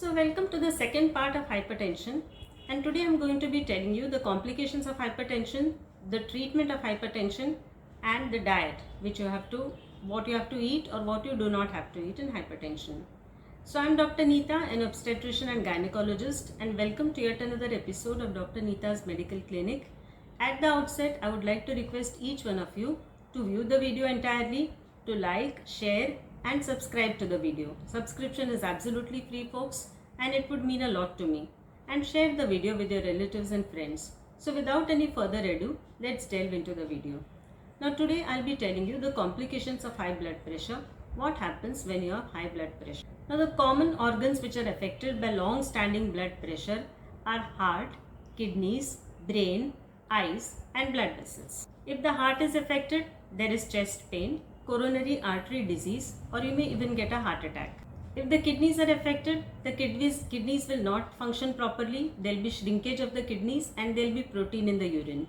So welcome to the second part of hypertension, and today I'm going to be telling you the complications of hypertension, the treatment of hypertension, and the diet what you have to eat or what you do not have to eat in hypertension. So I'm Dr. Neeta, an obstetrician and gynecologist, and welcome to yet another episode of Dr. Neeta's Medical Clinic. At the outset, I would like to request each one of you to view the video entirely, to like, share, and subscribe to the video. Subscription is absolutely free, folks, and it would mean a lot to me. And share the video with your relatives and friends. So without any further ado, let's delve into the video. Now today I'll be telling you the complications of high blood pressure, what happens when you have high blood pressure. Now the common organs which are affected by long-standing blood pressure are heart, kidneys, brain, eyes, and blood vessels. If the heart is affected, there is chest pain, coronary artery disease, or you may even get a heart attack. If the kidneys are affected, the kidneys will not function properly, there will be shrinkage of the kidneys and there will be protein in the urine.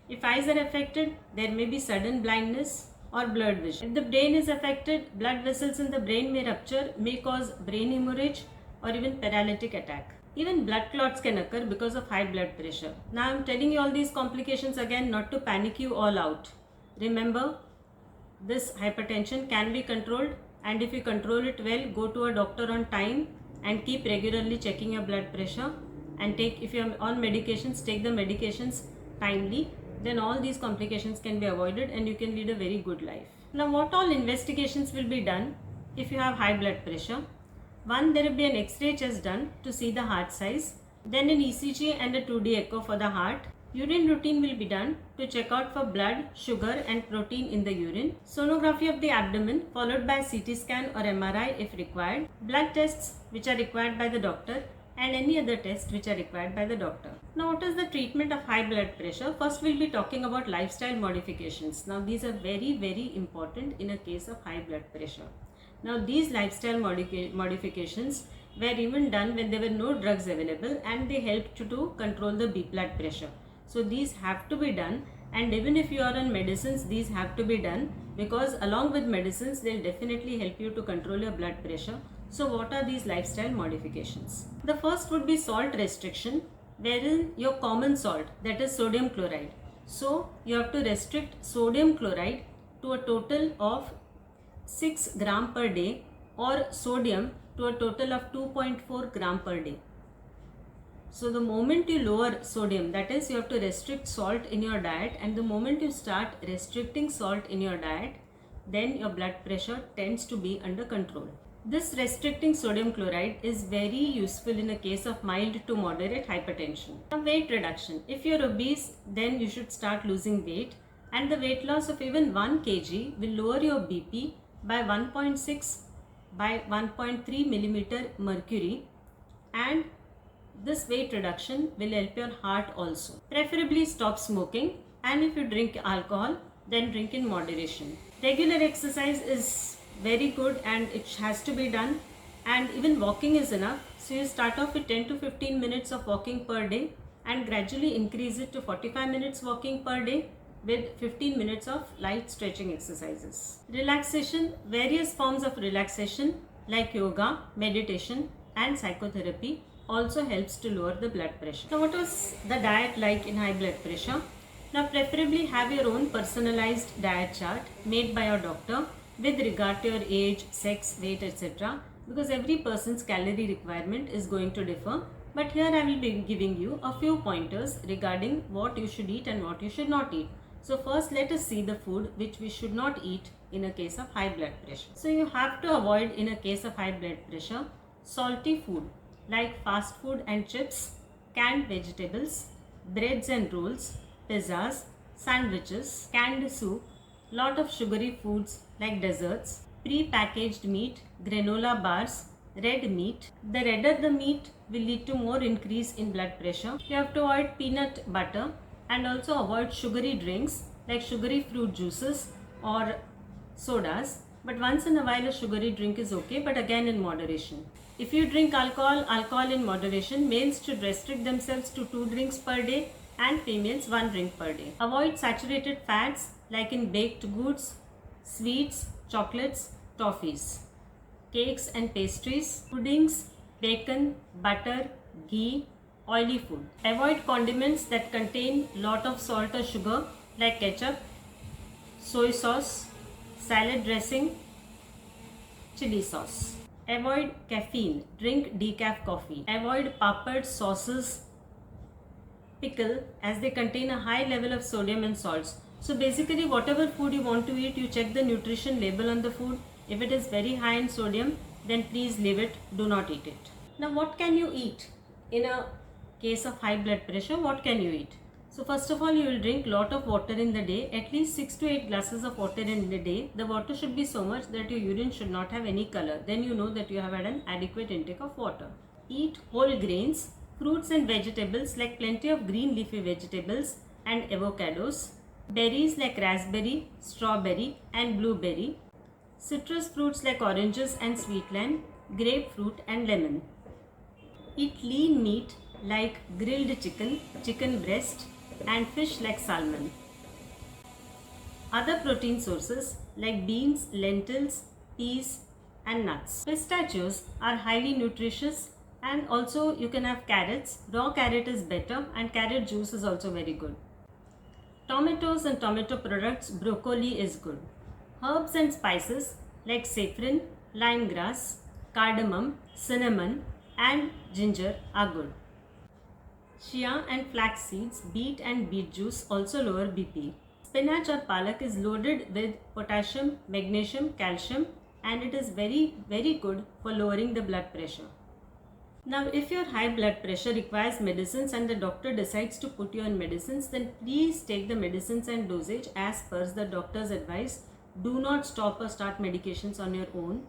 If eyes are affected, there may be sudden blindness or blurred vision. If the brain is affected, blood vessels in the brain may rupture, may cause brain hemorrhage or even paralytic attack. Even blood clots can occur because of high blood pressure. Now I am telling you all these complications again not to panic you all out. Remember, this hypertension can be controlled, and if you control it well, go to a doctor on time and keep regularly checking your blood pressure, and if you are on medications, take the medications timely. Then all these complications can be avoided and you can lead a very good life. Now what all investigations will be done if you have high blood pressure? One, there will be an X-ray chest done to see the heart size, then an ECG and a 2D echo for the heart. Urine routine will be done to check out for blood, sugar and protein in the urine. Sonography of the abdomen followed by CT scan or MRI if required. Blood tests which are required by the doctor and any other tests which are required by the doctor. Now what is the treatment of high blood pressure? First we'll be talking about lifestyle modifications. Now these are very important in a case of high blood pressure. Now these lifestyle modifications were even done when there were no drugs available, and they helped to control the blood pressure. So these have to be done, and even if you are on medicines, these have to be done, because along with medicines they'll definitely help you to control your blood pressure. So what are these lifestyle modifications? The first would be salt restriction, wherein your common salt, that is sodium chloride. So you have to restrict sodium chloride to a total of 6 gram per day, or sodium to a total of 2.4 gram per day. So the moment you lower sodium, that is you have to restrict salt in your diet, and the moment you start restricting salt in your diet, then your blood pressure tends to be under control. This restricting sodium chloride is very useful in a case of mild to moderate hypertension. Now weight reduction. If you're obese, then you should start losing weight, and the weight loss of even 1 kg will lower your BP by 1.6 by 1.3 millimeter mercury, and this weight reduction will help your heart also. Preferably stop smoking, and if you drink alcohol, then drink in moderation. Regular exercise is very good and it has to be done, and even walking is enough. So you start off with 10 to 15 minutes of walking per day and gradually increase it to 45 minutes walking per day with 15 minutes of light stretching exercises. Relaxation. Various forms of relaxation like yoga, meditation and psychotherapy also helps to lower the blood pressure. Now what was the diet like in high blood pressure? Now preferably have your own personalized diet chart made by your doctor with regard to your age, sex, weight, etc. because every person's calorie requirement is going to differ. But here I will be giving you a few pointers regarding what you should eat and what you should not eat. So first let us see the food which we should not eat in a case of high blood pressure. So you have to avoid in a case of high blood pressure salty food like fast food and chips, canned vegetables, breads and rolls, pizzas, sandwiches, canned soup, lot of sugary foods like desserts, pre-packaged meat, granola bars, red meat. The redder the meat will lead to more increase in blood pressure. You have to avoid peanut butter and also avoid sugary drinks like sugary fruit juices or sodas. But once in a while a sugary drink is okay, but again in moderation. If you drink alcohol in moderation. Males should restrict themselves to 2 drinks per day and females 1 drink per day. Avoid saturated fats like in baked goods, sweets, chocolates, toffees, cakes and pastries, puddings, bacon, butter, ghee, oily food. Avoid condiments that contain lot of salt or sugar like ketchup, soy sauce, salad dressing, chili sauce. Avoid caffeine. Drink decaf coffee. Avoid papad, sauces, pickle as they contain a high level of sodium and salts. So basically whatever food you want to eat, you check the nutrition label on the food. If it is very high in sodium, then please leave it, do not eat it. Now what can you eat in a case of high blood pressure? What can you eat? So first of all, you will drink lot of water in the day, at least 6 to 8 glasses of water in the day. The water should be so much that your urine should not have any color. Then you know that you have had an adequate intake of water. Eat whole grains, fruits and vegetables like plenty of green leafy vegetables and avocados, berries like raspberry, strawberry and blueberry, citrus fruits like oranges and sweet lime, grapefruit and lemon. Eat lean meat like grilled chicken, chicken breast and fish like salmon. Other protein sources like beans, lentils, peas and nuts. Pistachios are highly nutritious, and also you can have carrots. Raw carrot is better and carrot juice is also very good. Tomatoes and tomato products, broccoli is good. Herbs and spices like saffron, lemongrass, cardamom, cinnamon and ginger are good. Chia and flax seeds, beet and beet juice also lower BP. Spinach or palak is loaded with potassium, magnesium, calcium, and it is very good for lowering the blood pressure. Now if your high blood pressure requires medicines and the doctor decides to put you on medicines, then please take the medicines and dosage as per the doctor's advice. Do not stop or start medications on your own.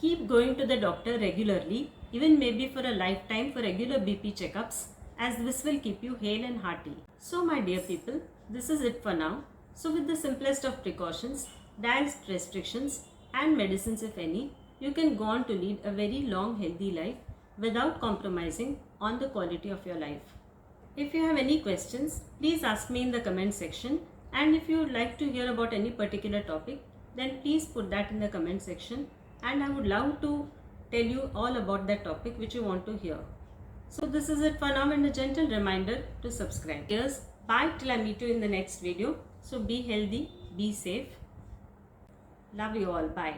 Keep going to the doctor regularly, even maybe for a lifetime, for regular BP checkups, as this will keep you hale and hearty. So my dear people, this is it for now. So with the simplest of precautions, diet restrictions and medicines if any, you can go on to lead a very long healthy life without compromising on the quality of your life. If you have any questions, please ask me in the comment section, and if you would like to hear about any particular topic, then please put that in the comment section, and I would love to tell you all about that topic which you want to hear. So this is it for now, and a gentle reminder to subscribe. Cheers, bye till I meet you in the next video. So be healthy, be safe. Love you all, bye.